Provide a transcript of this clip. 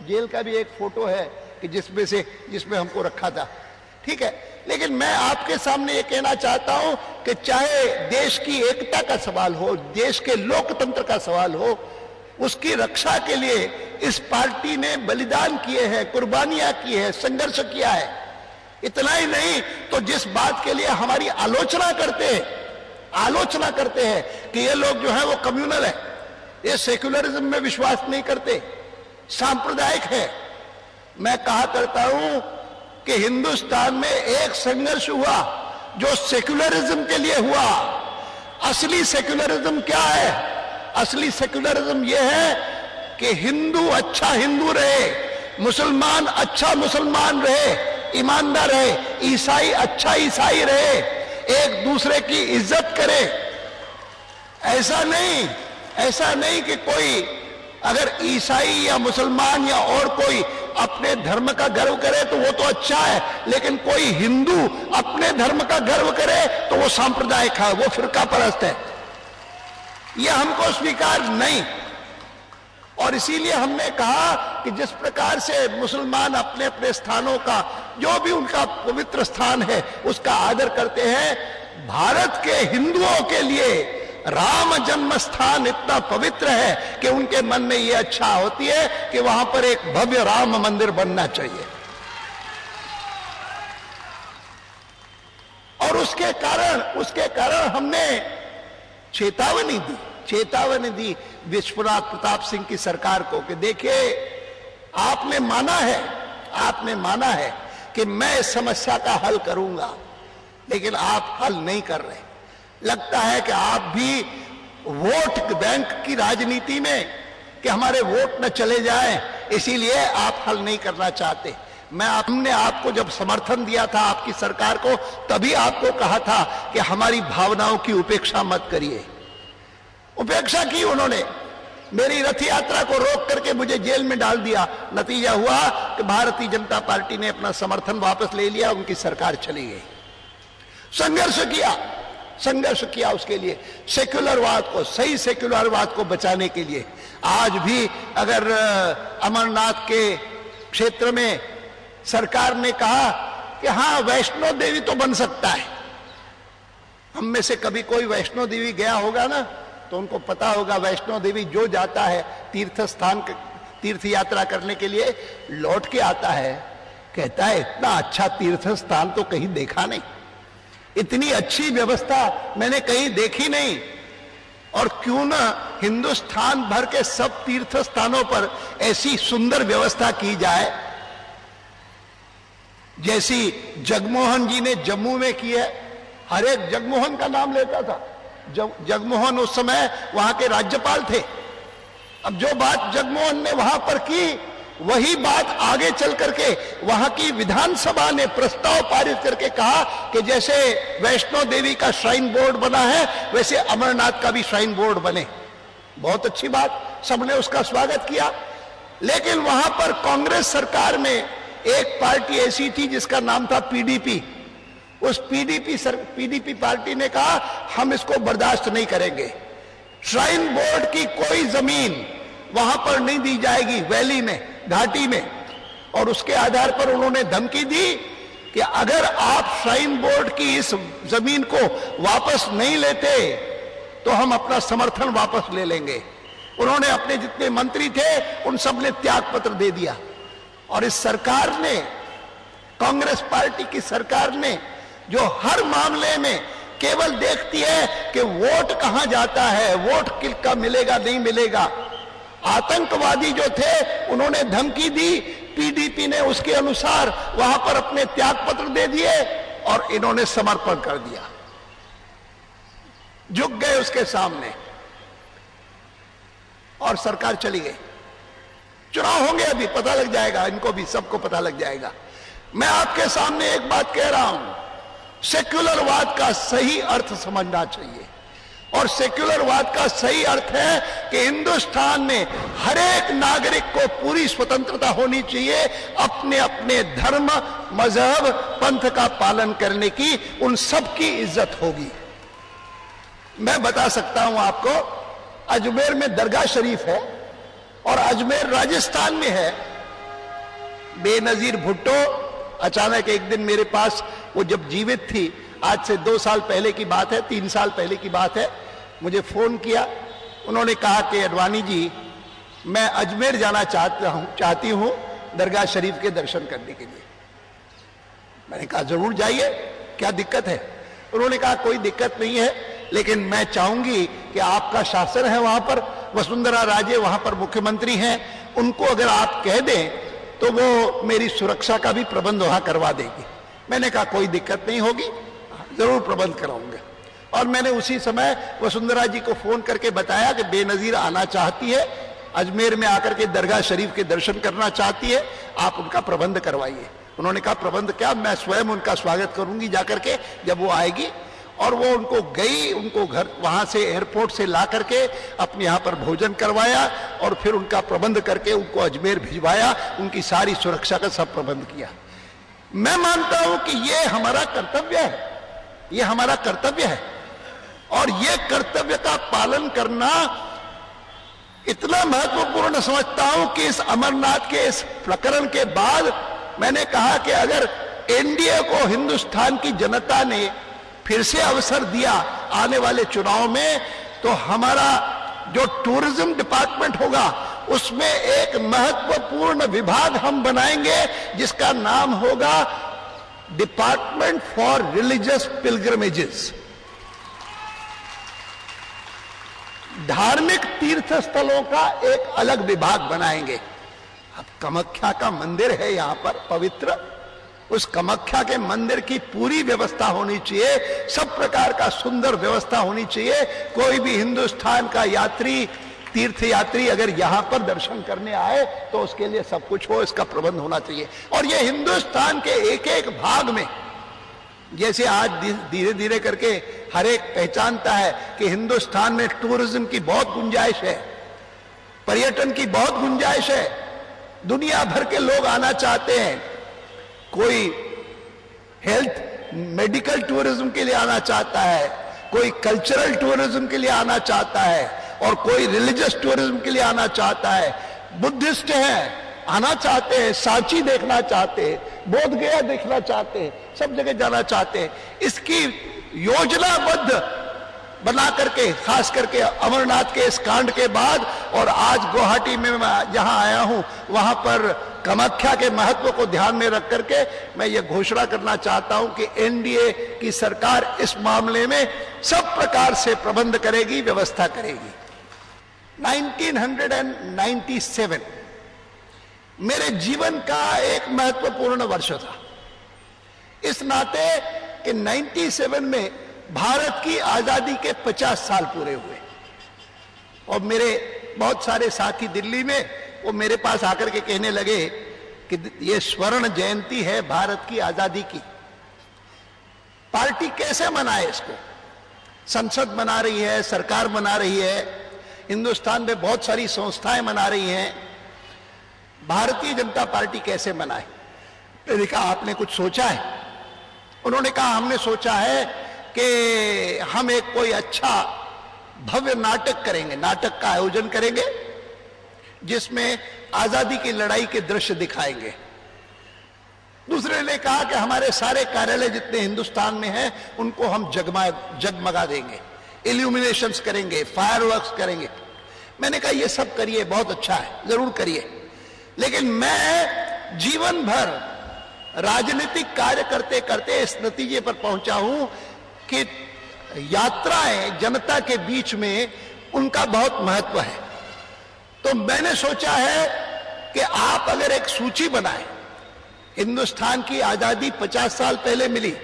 Jail का भी एक फोटो है कि जिसमें हमको रखा था, ठीक है। लेकिन मैं आपके सामने ये कहना चाहता हूं कि चाहे देश की एकता का सवाल हो, देश के लोकतंत्र का सवाल हो, उसकी रक्षा के लिए इस पार्टी ने बलिदान किए हैं, कुर्बानियां की है, संघर्ष किया है। इतना ही नहीं तो जिस बात के लिए हमारी आलोचना करते हैं कि ये लोग जो है वो कम्युनल है, ये सेक्युलरिज्म में विश्वास नहीं करते, सांप्रदायिक है। मैं कहा करता हूं कि हिंदुस्तान में एक संघर्ष हुआ जो सेक्युलरिज्म के लिए हुआ। असली सेक्युलरिज्म क्या है? असली सेक्युलरिज्म यह है कि हिंदू अच्छा हिंदू रहे, मुसलमान अच्छा मुसलमान रहे, ईमानदार रहे, ईसाई अच्छा ईसाई रहे, एक दूसरे की इज्जत करे। ऐसा नहीं कि कोई अगर ईसाई या मुसलमान या और कोई अपने धर्म का गर्व करे तो वो तो अच्छा है, लेकिन कोई हिंदू अपने धर्म का गर्व करे तो वो सांप्रदायिक है, वो फिरका परस्त है। यह हमको स्वीकार नहीं। और इसीलिए हमने कहा कि जिस प्रकार से मुसलमान अपने अपने स्थानों का, जो भी उनका पवित्र स्थान है, उसका आदर करते हैं, भारत के हिंदुओं के लिए राम जन्म स्थान इतना पवित्र है कि उनके मन में यह अच्छा होती है कि वहां पर एक भव्य राम मंदिर बनना चाहिए। और उसके कारण हमने चेतावनी दी विश्वनाथ प्रताप सिंह की सरकार को कि देखिए, आपने माना है कि मैं इस समस्या का हल करूंगा, लेकिन आप हल नहीं कर रहे। लगता है कि आप भी वोट बैंक की राजनीति में कि हमारे वोट न चले जाएं, इसीलिए आप हल नहीं करना चाहते। हमने आपको जब समर्थन दिया था आपकी सरकार को, तभी आपको कहा था कि हमारी भावनाओं की उपेक्षा मत करिए। उपेक्षा की उन्होंने, मेरी रथ यात्रा को रोक करके मुझे जेल में डाल दिया। नतीजा हुआ कि भारतीय जनता पार्टी ने अपना समर्थन वापस ले लिया, उनकी सरकार चली गई। संघर्ष किया उसके लिए, सेक्युलरवाद को, सही सेक्युलरवाद को बचाने के लिए। आज भी अगर अमरनाथ के क्षेत्र में सरकार ने कहा कि हां वैष्णो देवी तो बन सकता है, हम में से कभी कोई वैष्णो देवी गया होगा ना, तो उनको पता होगा वैष्णो देवी जो जाता है तीर्थ यात्रा करने के लिए, लौट के आता है, कहता है इतना अच्छा तीर्थ स्थान तो कहीं देखा नहीं, इतनी अच्छी व्यवस्था मैंने कहीं देखी नहीं। और क्यों ना हिंदुस्तान भर के सब तीर्थ स्थानों पर ऐसी सुंदर व्यवस्था की जाए जैसी जगमोहन जी ने जम्मू में की है। हर एक जगमोहन का नाम लेता था। जगमोहन उस समय वहां के राज्यपाल थे। अब जो बात जगमोहन ने वहां पर की, वही बात आगे चल करके वहां की विधानसभा ने प्रस्ताव पारित करके कहा कि जैसे वैष्णो देवी का श्राइन बोर्ड बना है, वैसे अमरनाथ का भी श्राइन बोर्ड बने। बहुत अच्छी बात, सबने उसका स्वागत किया। लेकिन वहां पर कांग्रेस सरकार में एक पार्टी ऐसी थी जिसका नाम था पीडीपी। उस पीडीपी पार्टी ने कहा हम इसको बर्दाश्त नहीं करेंगे, श्राइन बोर्ड की कोई जमीन वहां पर नहीं दी जाएगी, वैली में, घाटी में। और उसके आधार पर उन्होंने धमकी दी कि अगर आप श्राइन बोर्ड की इस जमीन को वापस नहीं लेते तो हम अपना समर्थन वापस ले लेंगे। उन्होंने अपने जितने मंत्री थे उन सब ने त्याग पत्र दे दिया। और इस सरकार ने, कांग्रेस पार्टी की सरकार ने, जो हर मामले में केवल देखती है कि वोट कहां जाता है, वोट किसका मिलेगा नहीं मिलेगा। आतंकवादी जो थे उन्होंने धमकी दी, पीडीपी ने उसके अनुसार वहां पर अपने त्याग पत्र दे दिए और इन्होंने समर्पण कर दिया, झुक गए उसके सामने और सरकार चली गई। चुनाव होंगे, अभी पता लग जाएगा, इनको भी सबको पता लग जाएगा। मैं आपके सामने एक बात कह रहा हूं, सेक्युलरवाद का सही अर्थ समझना चाहिए। और सेक्युलरवाद का सही अर्थ है कि हिंदुस्तान में हर एक नागरिक को पूरी स्वतंत्रता होनी चाहिए, अपने अपने धर्म, मजहब, पंथ का पालन करने की, उन सब की इज्जत होगी। मैं बता सकता हूं आपको, अजमेर में दरगाह शरीफ है और अजमेर राजस्थान में है, बेनजीर भुट्टो अचानक एक दिन मेरे पास, वो जब जीवित थी, आज से 2 साल पहले की बात है, 3 साल पहले की बात है, मुझे फोन किया। उन्होंने कहा कि अडवाणी जी, मैं अजमेर जाना चाहती हूं दरगाह शरीफ के दर्शन करने के लिए। मैंने कहा जरूर जाइए, क्या दिक्कत है? उन्होंने कहा कोई दिक्कत नहीं है, लेकिन मैं चाहूंगी कि आपका शासन है वहां पर, वसुंधरा राजे वहां पर मुख्यमंत्री हैं, उनको अगर आप कह दें तो वो मेरी सुरक्षा का भी प्रबंध वहां करवा देगी। मैंने कहा कोई दिक्कत नहीं होगी, जरूर प्रबंध कराऊंगा। और मैंने उसी समय वसुंधरा जी को फोन करके बताया कि बेनजीर आना चाहती है, अजमेर में आकर के दरगाह शरीफ के दर्शन करना चाहती है, आप उनका प्रबंध करवाइए। उन्होंने कहा प्रबंध क्या, मैं स्वयं उनका स्वागत करूंगी जाकर के जब वो आएगी। और वो उनको गई, उनको घर वहां से एयरपोर्ट से ला करके अपने यहाँ पर भोजन करवाया और फिर उनका प्रबंध करके उनको अजमेर भिजवाया, उनकी सारी सुरक्षा का सब प्रबंध किया। मैं मानता हूं कि ये हमारा कर्तव्य है, ये हमारा कर्तव्य है। और ये कर्तव्य का पालन करना इतना महत्वपूर्ण समझता हूं कि इस अमरनाथ के इस प्रकरण के बाद मैंने कहा कि अगर एनडीए को हिंदुस्तान की जनता ने फिर से अवसर दिया आने वाले चुनाव में, तो हमारा जो टूरिज्म डिपार्टमेंट होगा उसमें एक महत्वपूर्ण विभाग हम बनाएंगे जिसका नाम होगा डिपार्टमेंट फॉर रिलीजियस पिलग्रिमेजेस। धार्मिक तीर्थ स्थलों का एक अलग विभाग बनाएंगे। अब कामाख्या का मंदिर है यहां पर पवित्र, उस कामाख्या के मंदिर की पूरी व्यवस्था होनी चाहिए, सब प्रकार का सुंदर व्यवस्था होनी चाहिए। कोई भी हिंदुस्तान का यात्री, तीर्थ यात्री अगर यहां पर दर्शन करने आए तो उसके लिए सब कुछ हो, इसका प्रबंध होना चाहिए। और ये हिंदुस्तान के एक एक भाग में, जैसे आज धीरे धीरे करके हर एक पहचानता है कि हिंदुस्तान में टूरिज्म की बहुत गुंजाइश है, पर्यटन की बहुत गुंजाइश है, दुनिया भर के लोग आना चाहते हैं। कोई हेल्थ मेडिकल टूरिज्म के लिए आना चाहता है, कोई कल्चरल टूरिज्म के लिए आना चाहता है, और कोई रिलीजियस टूरिज्म के लिए आना चाहता है। बुद्धिस्ट हैं, आना चाहते हैं, सांची देखना चाहते हैं, बोध गया देखना चाहते हैं, सब जगह जाना चाहते हैं। इसकी योजनाबद्ध बना करके, खास करके अमरनाथ के इस कांड के बाद, और आज गुवाहाटी में मैं जहां आया हूं वहां पर कामाख्या के महत्व को ध्यान में रख करके मैं ये घोषणा करना चाहता हूं कि एनडीए की सरकार इस मामले में सब प्रकार से प्रबंध करेगी, व्यवस्था करेगी। 1997 मेरे जीवन का एक महत्वपूर्ण वर्ष था, इस नाते कि 97 में भारत की आजादी के 50 साल पूरे हुए। और मेरे बहुत सारे साथी दिल्ली में, वो मेरे पास आकर के कहने लगे कि ये स्वर्ण जयंती है भारत की आजादी की, पार्टी कैसे मनाए इसको? संसद मना रही है, सरकार मना रही है, हिंदुस्तान में बहुत सारी संस्थाएं मना रही हैं, भारतीय जनता पार्टी कैसे मनाए? मैंने कहा आपने कुछ सोचा है? उन्होंने कहा हमने सोचा है कि हम एक कोई अच्छा भव्य नाटक करेंगे, नाटक का आयोजन करेंगे जिसमें आजादी की लड़ाई के दृश्य दिखाएंगे। दूसरे ने कहा कि हमारे सारे कार्यालय जितने हिंदुस्तान में हैं उनको हम जगमगा देंगे, इल्यूमिनेशंस करेंगे, फायरवर्क्स करेंगे। मैंने कहा ये सब करिए, बहुत अच्छा है, जरूर करिए, लेकिन मैं जीवन भर राजनीतिक कार्य करते करते इस नतीजे पर पहुंचा हूं कि यात्राएं जनता के बीच में उनका बहुत महत्व है। तो मैंने सोचा है कि आप अगर एक सूची बनाएं, हिंदुस्तान की आजादी 50 साल पहले मिली,